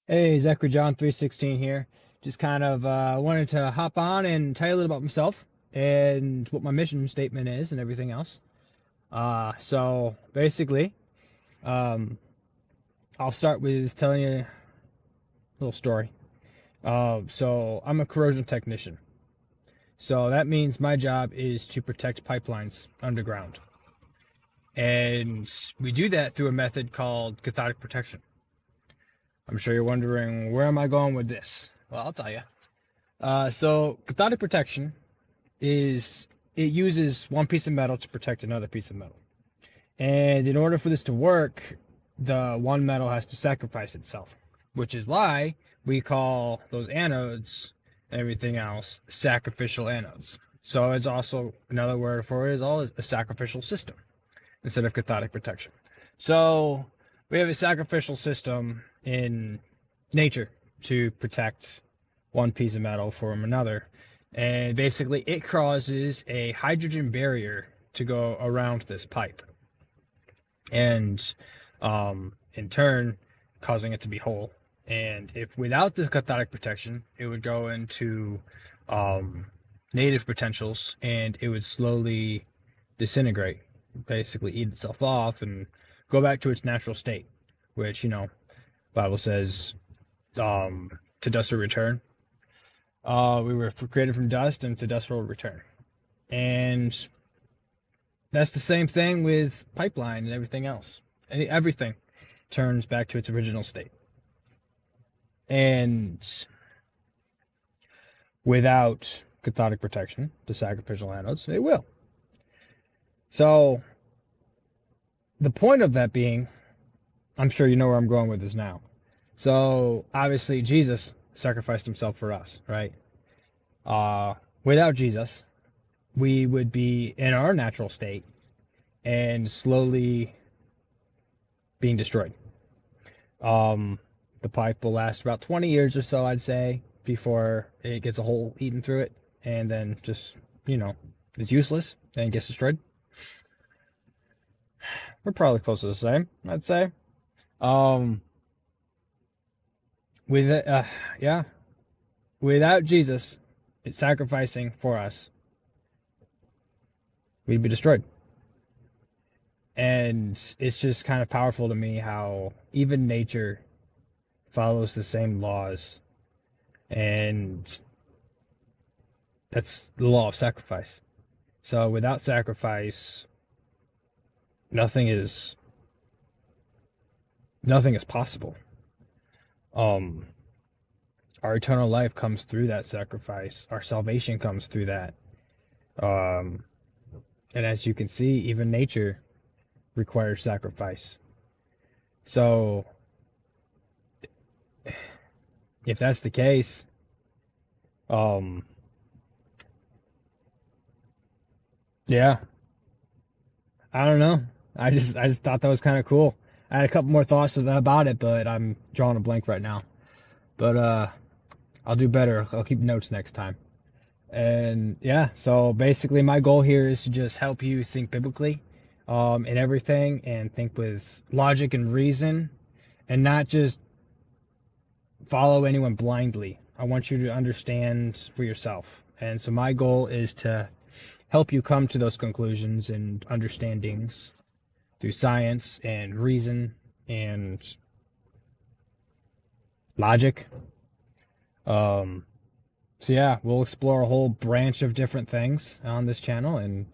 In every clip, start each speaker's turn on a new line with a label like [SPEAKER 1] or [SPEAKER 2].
[SPEAKER 1] Hey, Zachary John 316 here. Just kind of wanted to hop on and tell you a little about myself and what my mission statement is and everything else. So basically, um, I'll start with telling you a little story. So I'm a corrosion technician. So that means my job is to protect pipelines underground. And we do that through a method called cathodic protection. I'm sure you're wondering, where am I going with this? Well, I'll tell you. So cathodic protection is it uses one piece of metal to protect another piece of metal. And in order for this to work, the one metal has to sacrifice itself, which is why we call those anodes and everything else sacrificial anodes. So it's also another word for it is all a sacrificial system instead of cathodic protection. So we have a sacrificial system in nature to protect one piece of metal from another. And basically, it causes a hydrogen barrier to go around this pipe. And in turn, causing it to be whole. And if without this cathodic protection, it would go into native potentials and it would slowly disintegrate, basically eat itself off and go back to its natural state, which, Bible says to dust will return. We were created from dust, and to dust will return. And that's the same thing with pipeline and everything else. Everything turns back to its original state. And without cathodic protection, the sacrificial anodes, it will. So the point of that being, I'm sure you know where I'm going with this now. So obviously Jesus sacrificed himself for us, right? Without Jesus, we would be in our natural state and slowly being destroyed. The pipe will last about 20 years or so, I'd say, before it gets a hole eaten through it, and then just, is useless and gets destroyed. We're probably close to the same, I'd say. Um, with yeah, without Jesus sacrificing for us, we'd be destroyed. And it's just kind of powerful to me how even nature follows the same laws, and that's the law of sacrifice. So without sacrifice, nothing is nothing is possible. Um, our eternal life comes through that sacrifice. Our salvation comes through that. Um, and as you can see, even nature requires sacrifice. So if that's the case, um, yeah, I don't know. I just thought that was kind of cool. I had a couple more thoughts about it, but I'm drawing a blank right now. But I'll do better. I'll keep notes next time. And yeah, so basically my goal here is to just help you think biblically in everything and think with logic and reason and not just follow anyone blindly. I want you to understand for yourself. And so my goal is to help you come to those conclusions and understandings through science and reason and logic. Um, so yeah, we'll explore a whole branch of different things on this channel, and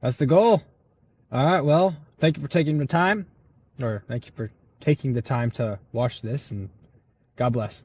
[SPEAKER 1] that's the goal. All right, well, thank you for taking the time, or thank you for taking the time to watch this, and God bless.